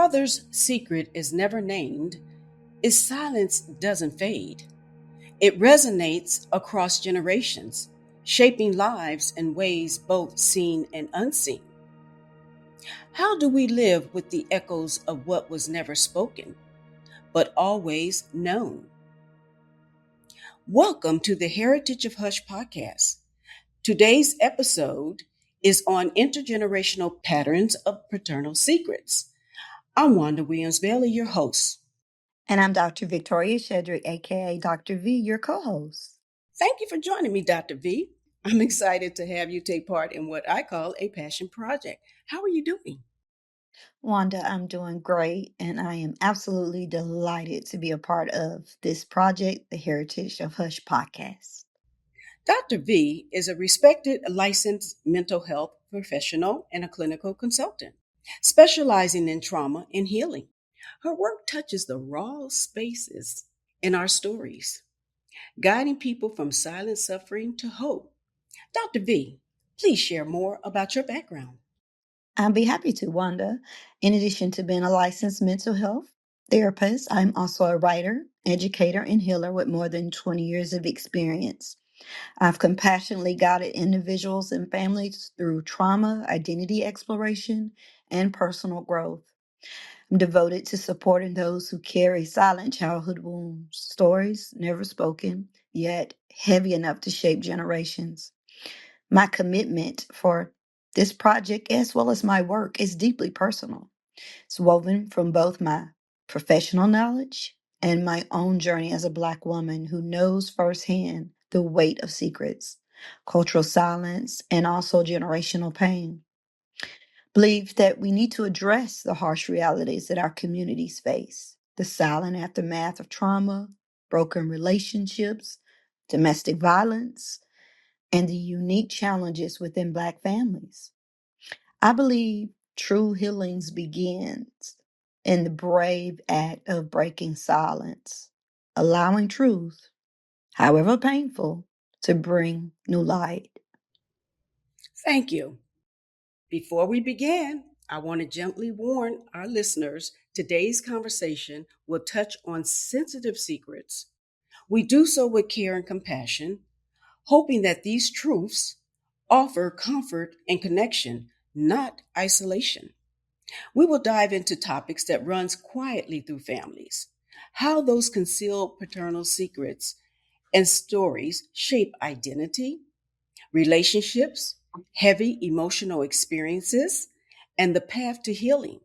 father's secret is never named, its silence doesn't fade. It resonates across generations, shaping lives in ways both seen and unseen. How do we live with the echoes of what was never spoken, but always known? Welcome to the Heritage of Hush podcast. Today's episode is on intergenerational patterns of paternal secrets. I'm Wanda Williams-Bailey, your host. And I'm Dr. Victoria Shedrick, aka Dr. V, your co-host. Thank you for joining me, Dr. V. I'm excited to have you take part in what I call a passion project. How are you doing? Wanda, I'm doing great, and I am absolutely delighted to be a part of this project, the Heritage of Hush podcast. Dr. V is a respected licensed mental health professional and a clinical consultant, specializing in trauma and healing. Her work touches the raw spaces in our stories, guiding people from silent suffering to hope. Dr. V, please share more about your background. I'll be happy to, Wanda. In addition to being a licensed mental health therapist, I'm also a writer, educator, and healer with more than 20 years of experience. I've compassionately guided individuals and families through trauma, identity exploration, and personal growth. I'm devoted to supporting those who carry silent childhood wounds, stories never spoken, yet heavy enough to shape generations. My commitment for this project, as well as my work, is deeply personal. It's woven from both my professional knowledge and my own journey as a Black woman who knows firsthand the weight of secrets, cultural silence, and also generational pain. Believe that we need to address the harsh realities that our communities face, the silent aftermath of trauma, broken relationships, domestic violence, and the unique challenges within Black families. I believe true healings begins in the brave act of breaking silence, allowing truth, however painful, to bring new light. Thank you. Before we begin, I want to gently warn our listeners today's conversation will touch on sensitive secrets. We do so with care and compassion, hoping that these truths offer comfort and connection, not isolation. We will dive into topics that runs quietly through families, how those concealed paternal secrets and stories shape identity, relationships, heavy emotional experiences, and the path to healing.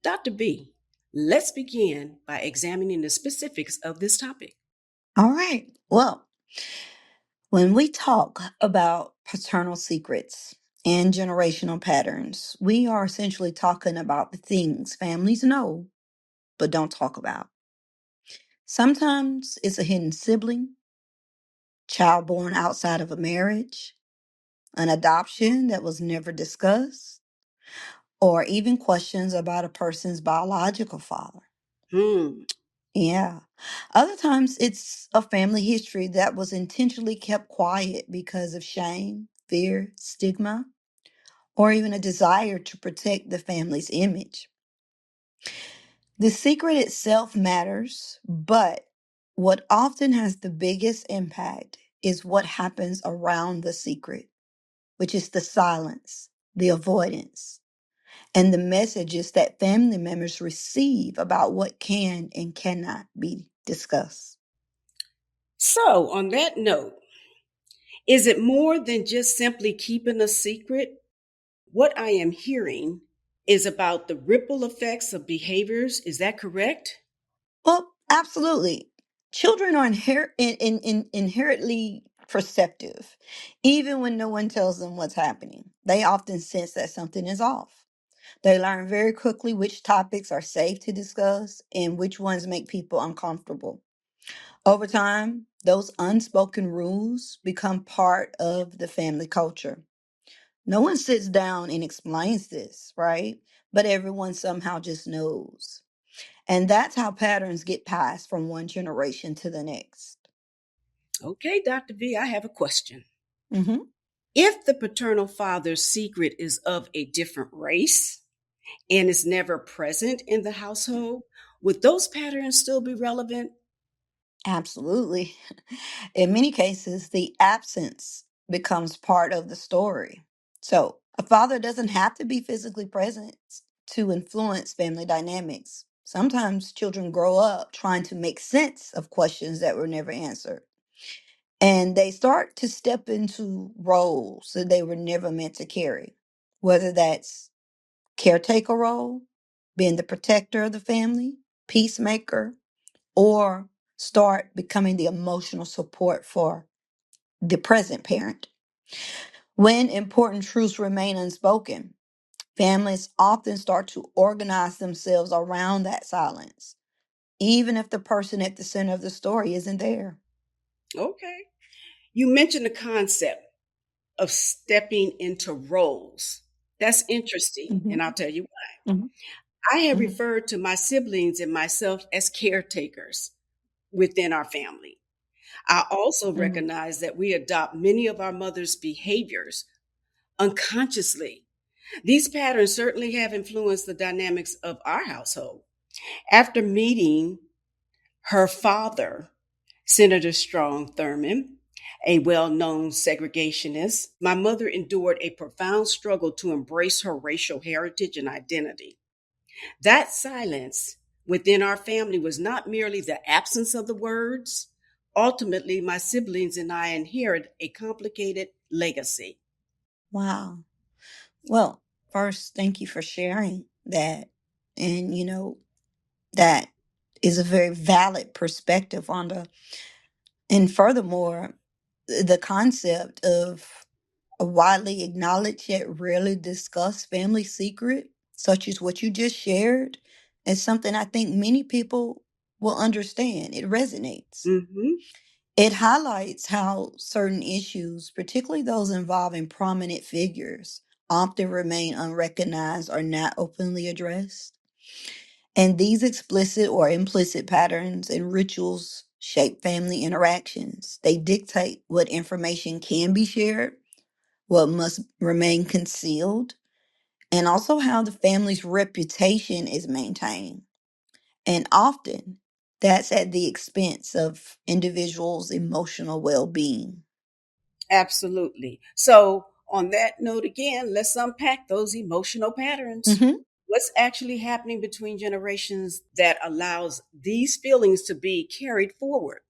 Dr. B, let's begin by examining the specifics of this topic. All right. Well, when we talk about paternal secrets and generational patterns, we are essentially talking about the things families know but don't talk about. Sometimes it's a hidden sibling, child born outside of a marriage, an adoption that was never discussed, or even questions about a person's biological father. Hmm. Yeah. Other times it's a family history that was intentionally kept quiet because of shame, fear, stigma, or even a desire to protect the family's image. The secret itself matters, but what often has the biggest impact is what happens around the secret, which is the silence, the avoidance, and the messages that family members receive about what can and cannot be discussed. So, on that note, is it more than just simply keeping a secret? What I am hearing is about the ripple effects of behaviors. Is that correct? Well, absolutely. Children are inherently perceptive, even when no one tells them what's happening. They often sense that something is off. They learn very quickly which topics are safe to discuss and which ones make people uncomfortable. Over time, those unspoken rules become part of the family culture. No one sits down and explains this, right? But everyone somehow just knows. And that's how patterns get passed from one generation to the next. Okay, Dr. V, I have a question. hmm If the paternal father's secret is of a different race, and is never present in the household, would those patterns still be relevant? Absolutely. In many cases, the absence becomes part of the story. So, a father doesn't have to be physically present to influence family dynamics. Sometimes children grow up trying to make sense of questions that were never answered. And they start to step into roles that they were never meant to carry, whether that's caretaker role, being the protector of the family, peacemaker, or start becoming the emotional support for the present parent. When important truths remain unspoken, families often start to organize themselves around that silence, even if the person at the center of the story isn't there. Okay. You mentioned the concept of stepping into roles. That's interesting, and I'll Mhm, tell you why. mhm, I have mhm, referred to my siblings and myself as caretakers within our family. I also mhm. recognize that we adopt many of our mother's behaviors unconsciously. These patterns certainly have influenced the dynamics of our household. After meeting her father, Senator Strong Thurmond, a well known segregationist, my mother endured a profound struggle to embrace her racial heritage and identity. That silence within our family was not merely the absence of the words. Ultimately, my siblings and I inherit a complicated legacy. Wow. Well, first, thank you for sharing that. And, that is a very valid perspective on and furthermore, the concept of a widely acknowledged yet rarely discussed family secret, such as what you just shared, is something I think many people will understand. It resonates. Hmm. It highlights how certain issues, particularly those involving prominent figures, often remain unrecognized or not openly addressed. And these explicit or implicit patterns and rituals shape family interactions. They dictate what information can be shared, what must remain concealed, and also how the family's reputation is maintained. And often that's at the expense of individuals' emotional well being. Absolutely. So, on that note, again, let's unpack those emotional patterns. Mhm. What's actually happening between generations that allows these feelings to be carried forward?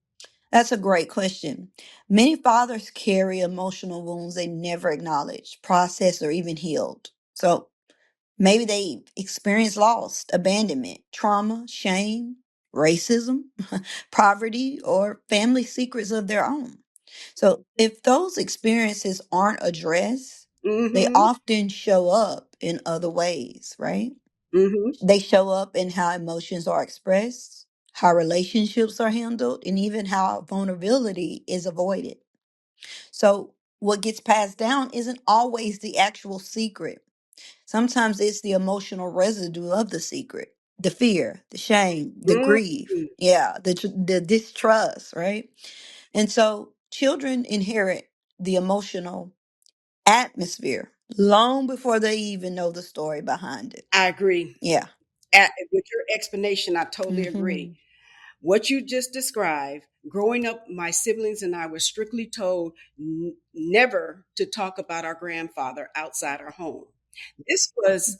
That's a great question. Many fathers carry emotional wounds they never acknowledged, processed, or even healed. So maybe they experienced loss, abandonment, trauma, shame, racism, poverty, or family secrets of their own. So if those experiences aren't addressed, they Hmm. often show up in other ways, right? Hmm. They show up in how emotions are expressed, how relationships are handled, and even how vulnerability is avoided. So what gets passed down isn't always the actual secret. Sometimes it's the emotional residue of the secret, the fear, the shame, the grief, Hmm. yeah, the distrust, right? And so children inherit the emotional atmosphere long before they even know the story behind it. I agree. Yeah. With your explanation, I totally agree. Hmm. What you just described, growing up, my siblings and I were strictly told never to talk about our grandfather outside our home. This was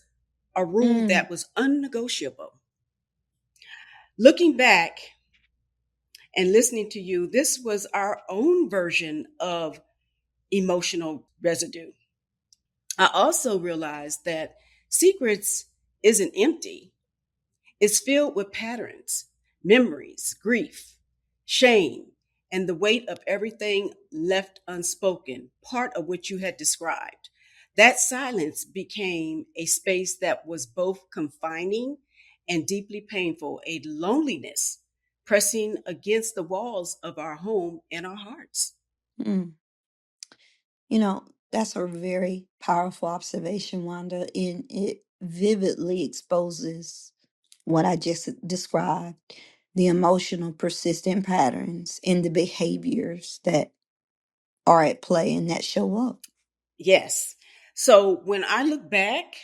a rule Mm, that was unnegotiable. Looking back and listening to you, this was our own version of emotional residue. I also realized that secrets isn't empty. It's filled with patterns, memories, grief, shame, and the weight of everything left unspoken, part of which you had described. That silence became a space that was both confining and deeply painful, a loneliness pressing against the walls of our home and our hearts. mm. You know, that's a very powerful observation, Wanda, and it vividly exposes what I just described, the emotional, persistent patterns and the behaviors that are at play and that show up. Yes. So when I look back,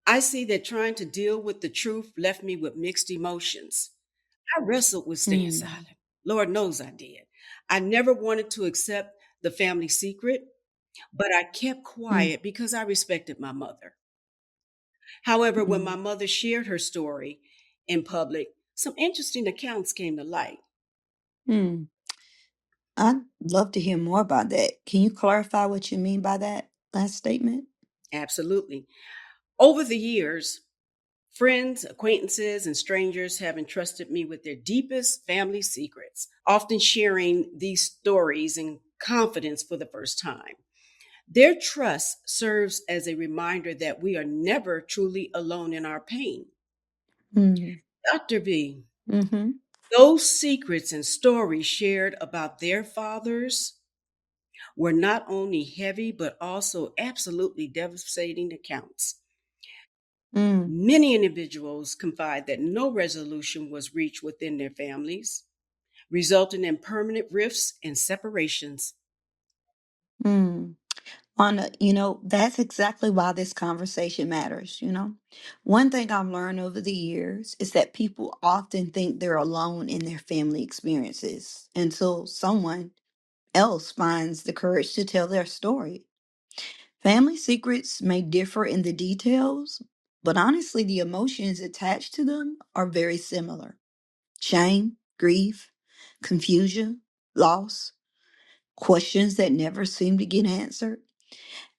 I see that trying to deal with the truth left me with mixed emotions. I wrestled with staying Mm, silent. Lord knows I did. I never wanted to accept the family secret, but I kept mm, quiet because I respected my mother. However, when my mm, mother shared her story in public, some interesting accounts came to light. mm. I'd love to hear more about that. Can you clarify what you mean by that last statement? Absolutely. Over the years, friends, acquaintances, and strangers have entrusted me with their deepest family secrets, often sharing these stories in confidence for the first time. Their trust serves as a reminder that we are never truly alone in our pain. Mm, Dr. V, mm-hmm, those secrets and stories shared about their fathers were not only heavy, but also absolutely devastating accounts. mm, Many individuals confide that no resolution was reached within their families, resulting in permanent rifts and separations. mm. That's exactly why this conversation matters. One thing I've learned over the years is that people often think they're alone in their family experiences until someone else finds the courage to tell their story. Family secrets may differ in the details, but honestly, the emotions attached to them are very similar: shame, grief, confusion, loss, questions that never seem to get answered.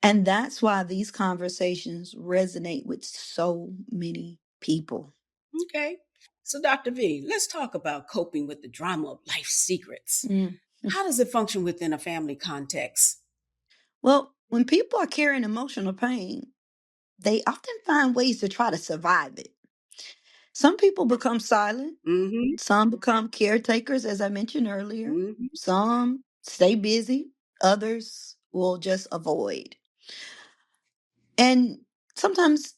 And that's why these conversations resonate with so many people. Okay. So, Dr. V, let's talk about coping with the drama of life secrets. Mm. How does it function within a family context? Well, when people are carrying emotional pain, they often find ways to try to survive it. Some people become silent, Mm-hmm. some become caretakers, as I mentioned earlier, Mm-hmm. some stay busy, others will just avoid. And sometimes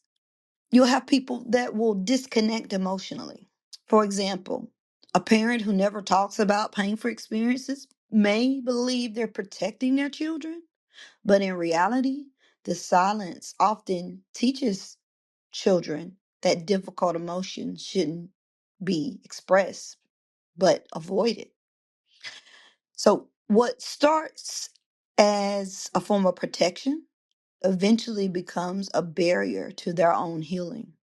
you'll have people that will disconnect emotionally. For example, a parent who never talks about painful experiences may believe they're protecting their children, but in reality, the silence often teaches children that difficult emotions shouldn't be expressed, but avoided. So, what starts as a form of protection eventually becomes a barrier to their own healing.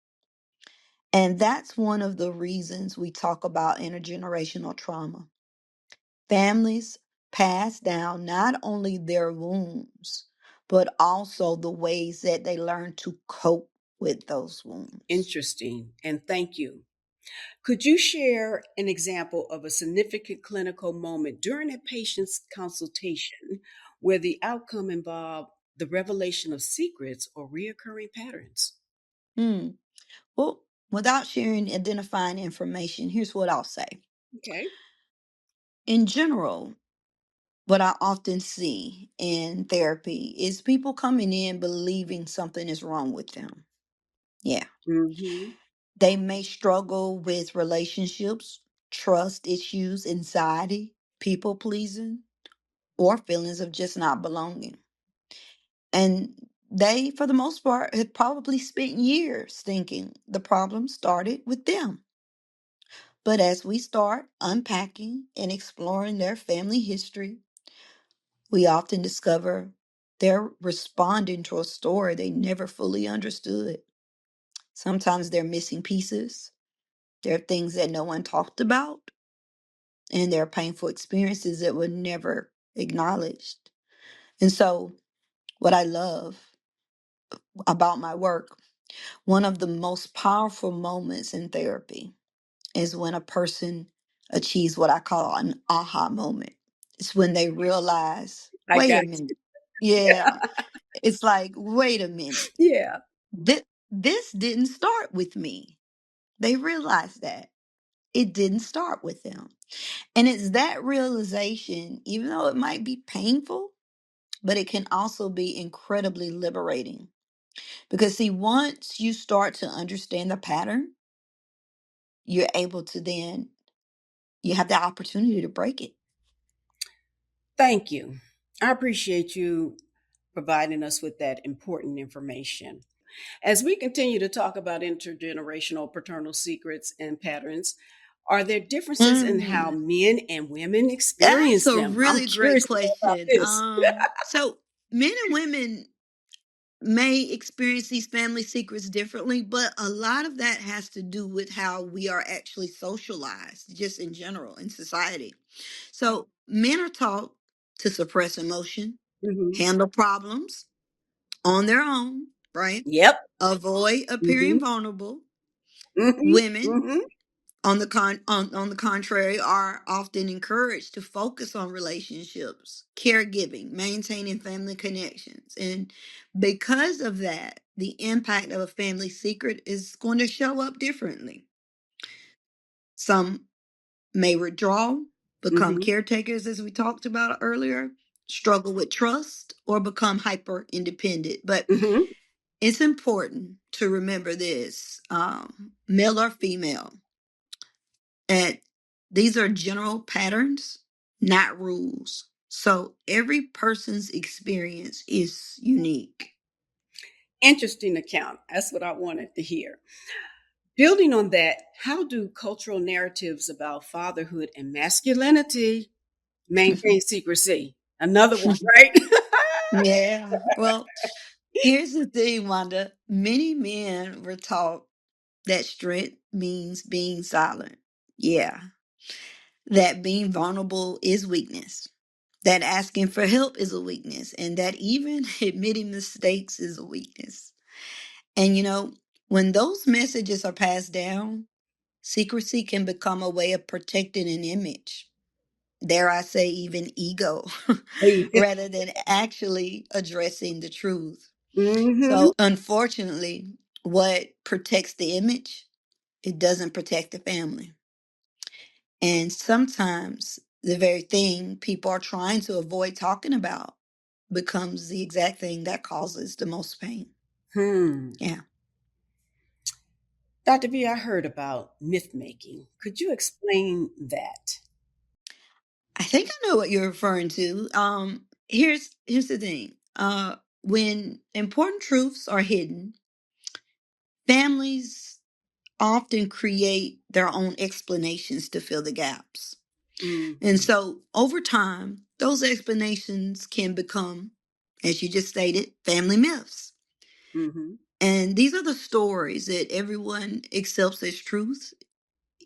And that's one of the reasons we talk about intergenerational trauma. Families pass down not only their wounds, but also the ways that they learn to cope with those wounds. Interesting. And thank you. Could you share an example of a significant clinical moment during a patient's consultation where the outcome involved the revelation of secrets or reoccurring patterns? Hmm. Well, without sharing identifying information, here's what I'll say. Okay. In general, what I often see in therapy is people coming in believing something is wrong with them. Yeah. Mm-hmm. They may struggle with relationships, trust issues, anxiety, people pleasing, or feelings of just not belonging. And they, for the most part, had probably spent years thinking the problem started with them. But as we start unpacking and exploring their family history, we often discover they're responding to a story they never fully understood. Sometimes they're missing pieces. There are things that no one talked about, and there are painful experiences that were never acknowledged. And so, what I love about my work, one of the most powerful moments in therapy is when a person achieves what I call an aha moment. It's when they realize, I wait got a minute. Yeah, it's like, wait a minute. you. Yeah. This didn't start with me. They realize that it didn't start with them. And it's that realization, even though it might be painful, but it can also be incredibly liberating. Because, see, once you start to understand the pattern, you're able to then, you have the opportunity to break it. Thank you. I appreciate you providing us with that important information. As we continue to talk about intergenerational paternal secrets and patterns, are there differences in how Mm, men and women that's experience a them? I'm really great curious to know about question. this. So men and women may experience these family secrets differently, but a lot of that has to do with how we are actually socialized, just in general in society. So men are taught to suppress emotion, Hmm. handle problems on their own, right? Yep. Avoid Hmm. appearing vulnerable. Hmm. Women, Hmm. on the contrary, are often encouraged to focus on relationships, caregiving, maintaining family connections. And because of that, the impact of a family secret is going to show up differently. Some may withdraw, become Hmm. caretakers, as we talked about earlier, struggle with trust, or become hyper independent. But Hmm. it's important to remember this, male or female, and these are general patterns, not rules. So every person's experience is unique. Interesting account. That's what I wanted to hear. Building on that, how do cultural narratives about fatherhood and masculinity maintain secrecy? Another one, right? Yeah. Well, here's the thing, Wanda. Many men were taught that strength means being silent. Yeah. That being vulnerable is weakness. That asking for help is a weakness. And that even admitting mistakes is a weakness. And when those messages are passed down, secrecy can become a way of protecting an image. Dare I say, even ego, rather than actually addressing the truth. Hmm. So, unfortunately, what protects the image, it doesn't protect the family. And sometimes the very thing people are trying to avoid talking about becomes the exact thing that causes the most pain. Hmm. Yeah. Dr. V, I heard about myth making. Could you explain that? I think I know what you're referring to. Here's the thing. When important truths are hidden, families often create their own explanations to fill the gaps. And Hmm. so over time, those explanations can become, as you just stated, family myths. Hmm. And these are the stories that everyone accepts as truth,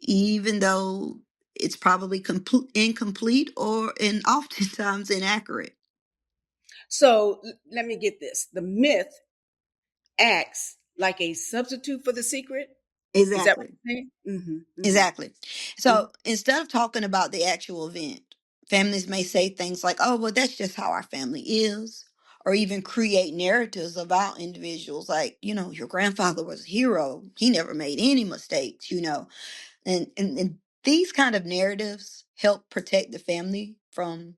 even though it's probably incomplete or and oftentimes inaccurate. So let me get this. The myth acts like a substitute for the secret. Is that what Exactly. you're saying? Hmm. Hmm. Exactly. So instead of talking about the actual event, families may say things like, oh, well, that's just how our family is. Or even create narratives about individuals like, your grandfather was a hero. He never made any mistakes. And these kind of narratives help protect the family from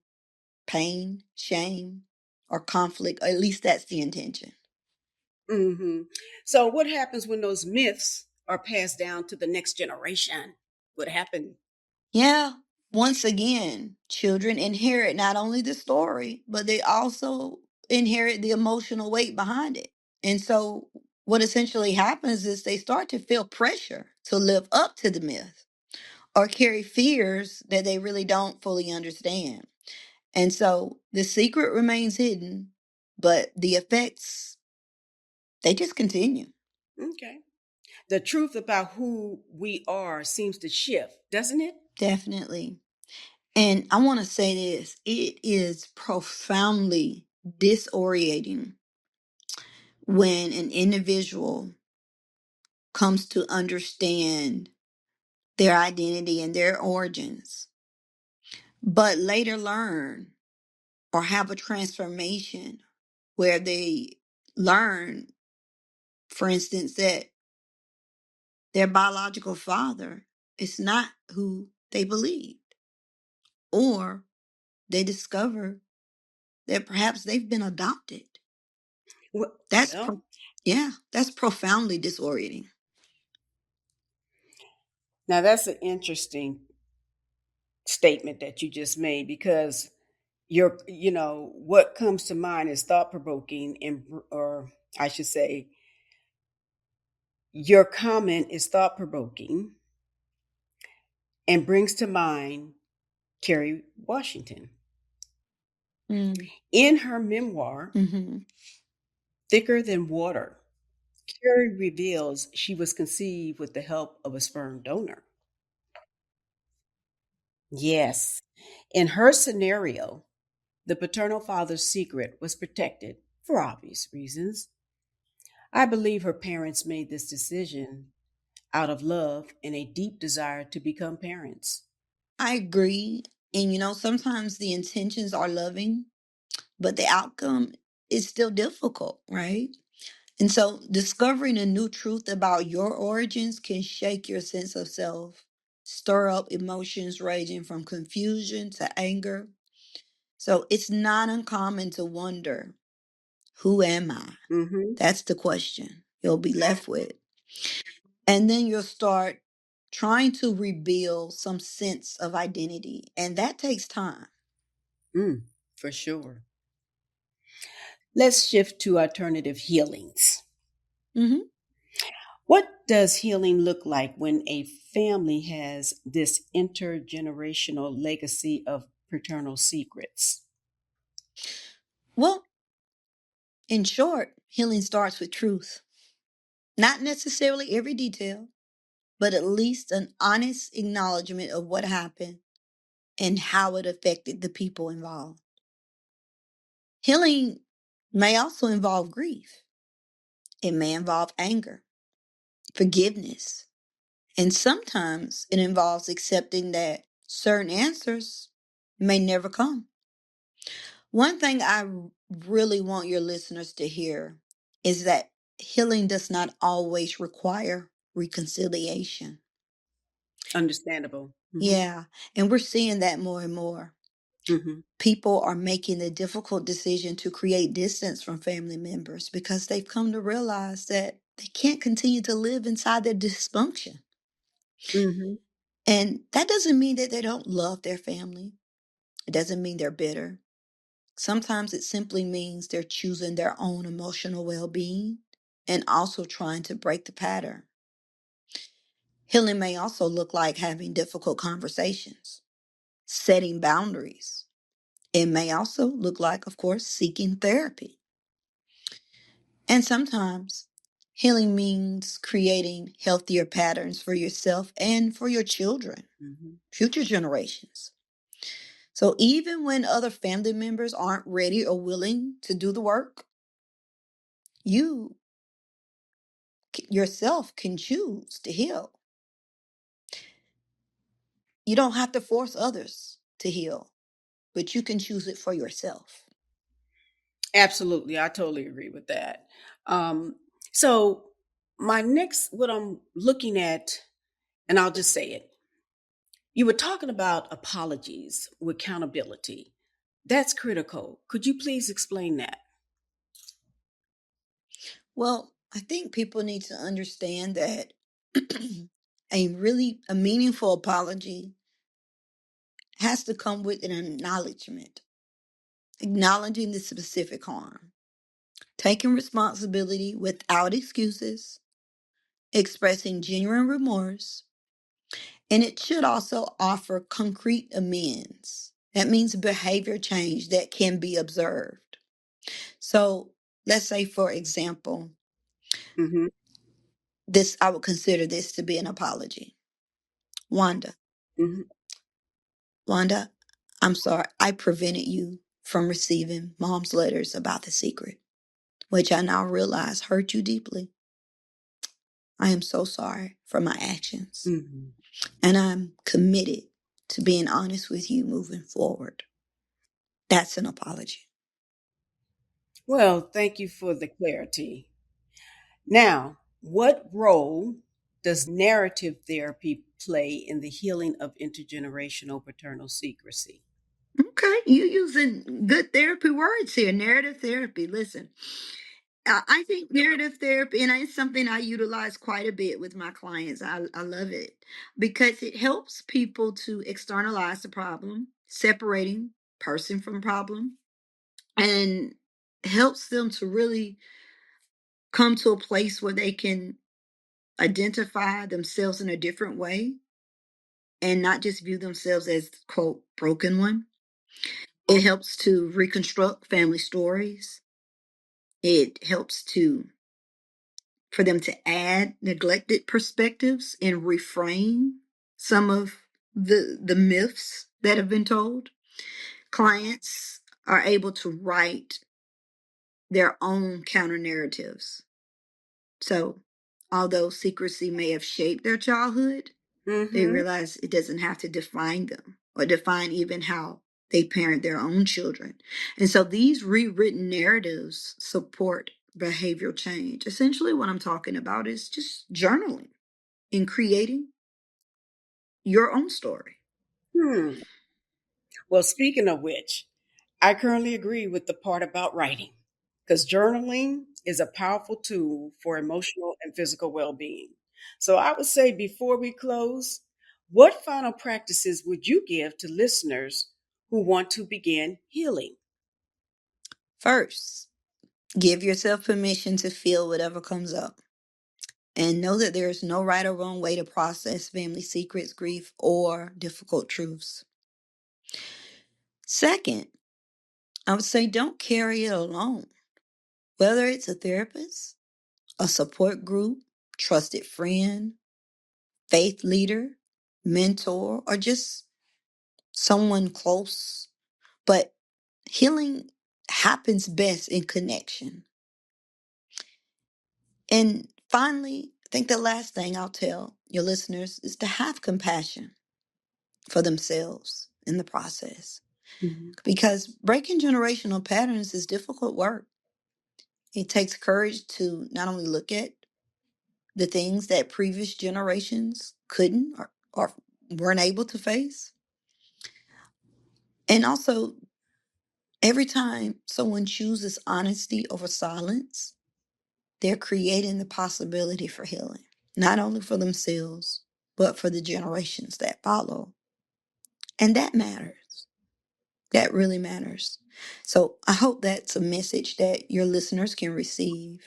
pain, shame, or conflict. Or at least that's the intention. Hmm. So what happens when those myths are passed down to the next generation? What happened? Yeah, once again, children inherit not only the story, but they also inherit the emotional weight behind it. And so, what essentially happens is they start to feel pressure to live up to the myth or carry fears that they really don't fully understand. And so, the secret remains hidden, but the effects, they just continue. Okay. The truth about who we are seems to shift, doesn't it? Definitely. And I want to say this, it is profoundly disorienting when an individual comes to understand their identity and their origins, but later learn or have a transformation where they learn, for instance, that their biological father is not who they believed, or they discover that perhaps they've been adopted. Well, That's well, yeah, that's profoundly disorienting. now that's an interesting statement that you just made because what comes to mind is thought provoking and or I should say Your comment is thought provoking and brings to mind Kerry Washington. Mm. In her memoir, Mm-hmm. Thicker Than Water, Kerry reveals she was conceived with the help of a sperm donor. Yes. In her scenario, the paternal father's secret was protected for obvious reasons. I believe her parents made this decision out of love and a deep desire to become parents. I agree. And sometimes the intentions are loving, but the outcome is still difficult, right? And so discovering a new truth about your origins can shake your sense of self, stir up emotions ranging from confusion to anger. So it's not uncommon to wonder, who am I? Hmm. That's the question you'll be left with. And then you'll start trying to rebuild some sense of identity. And that takes time. For sure. Let's shift to alternative healings. Hmm. What does healing look like when a family has this intergenerational legacy of paternal secrets? Well, in short, healing starts with truth. Not necessarily every detail, but at least an honest acknowledgement of what happened and how it affected the people involved. Healing may also involve grief. It may involve anger, forgiveness, and sometimes it involves accepting that certain answers may never come. One thing really want your listeners to hear is that healing does not always require reconciliation. Understandable. Yeah, and we're seeing that more and more. Hmm. People are making the difficult decision to create distance from family members because they've come to realize that they can't continue to live inside their dysfunction. Hmm. And that doesn't mean that they don't love their family. It doesn't mean they're bitter. Sometimes it simply means they're choosing their own emotional well being and also trying to break the pattern. Healing may also look like having difficult conversations, setting boundaries. It may also look like, of course, seeking therapy. And sometimes healing means creating healthier patterns for yourself and for your children, Hmm. future generations. So even when other family members aren't ready or willing to do the work, you yourself can choose to heal. You don't have to force others to heal, but you can choose it for yourself. Absolutely. I totally agree with that. Um, so, my next, what I'm looking at, and I'll just say it, you were talking about apologies with accountability. That's critical. Could you please explain that? Well, I think people need to understand that a meaningful apology has to come with an acknowledgement, acknowledging the specific harm, taking responsibility without excuses, expressing genuine remorse, and it should also offer concrete amends. That means behavior change that can be observed. So let's say, for example, Hmm. this I would consider this to be an apology. Wanda, Hmm. Wanda, I'm sorry I prevented you from receiving mom's letters about the secret, which I now realize hurt you deeply. I am so sorry for my actions, Hmm. and I'm committed to being honest with you moving forward. That's an apology. Well, thank you for the clarity. Now, what role does narrative therapy play in the healing of intergenerational paternal secrecy? Okay, you using good therapy words here. Narrative therapy. Listen, I think narrative therapy, and it's something I utilize quite a bit with my clients. I love it because it helps people to externalize the problem, separating person from problem, and helps them to really come to a place where they can identify themselves in a different way and not just view themselves as, quote, broken one. It helps to reconstruct family stories. It helps to for them to add neglected perspectives and reframe some of the myths that have been told. Clients are able to write their own counter narratives. So, although secrecy may have shaped their childhood, they Mm-hmm. realize it doesn't have to define them or define even how they parent their own children. And so these rewritten narratives support behavioral change. Essentially, what I'm talking about is just journaling and creating your own story. Hmm. Well, speaking of which, I currently agree with the part about writing because journaling is a powerful tool for emotional and physical well being. So I would say before we close, what final practices would you give to listeners who want to begin healing? First, give yourself permission to feel whatever comes up. And know that there is no right or wrong way to process family secrets, grief, or difficult truths. Second, I would say don't carry it alone. Whether it's a therapist, a support group, trusted friend, faith leader, mentor, or just someone close. But healing happens best in connection. And finally, I think the last thing I'll tell your listeners is to have compassion for themselves in the process. Mhm. Because breaking generational patterns is difficult work. It takes courage to not only look at the things that previous generations couldn't or weren't able to face. And also, every time someone chooses honesty over silence, they're creating the possibility for healing, not only for themselves, but for the generations that follow. And that matters. That really matters. So I hope that's a message that your listeners can receive.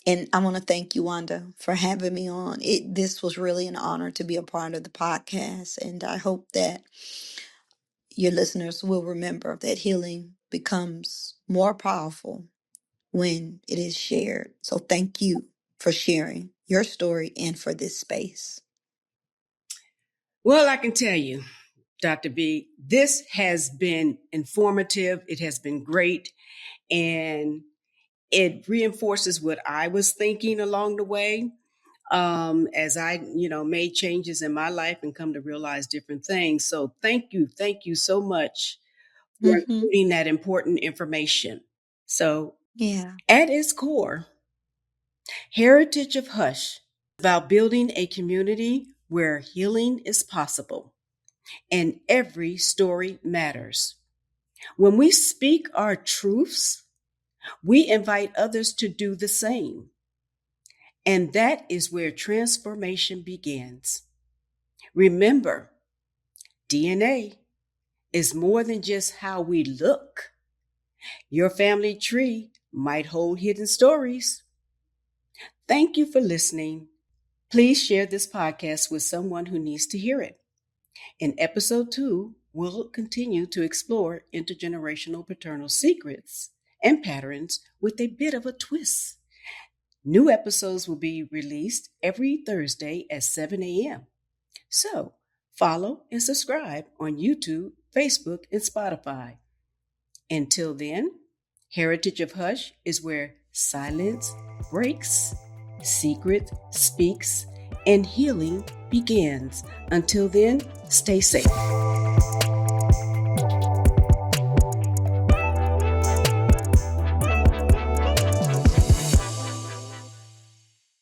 And I want to thank you, Wanda, for having me on. This was really an honor to be a part of the podcast, and I hope that your listeners will remember that healing becomes more powerful when it is shared. So thank you for sharing your story and for this space. Well, I can tell you, Dr. B, this has been informative. It has been great. And it reinforces what I was thinking along the way as I, made changes in my life and come to realize different things. So thank you so much for Mm-hmm. including that important information. So Yeah. at its core, Heritage of Hush is about building a community where healing is possible and every story matters. When we speak our truths, we invite others to do the same. And that is where transformation begins. Remember, DNA is more than just how we look. Your family tree might hold hidden stories. Thank you for listening. Please share this podcast with someone who needs to hear it. In episode 2, we'll continue to explore intergenerational paternal secrets and patterns with a bit of a twist. New episodes will be released every Thursday at 7 a.m. So follow and subscribe on YouTube, Facebook, and Spotify. Until then, Heritage of Hush is where silence breaks, secret speaks, and healing begins. Until then, stay safe.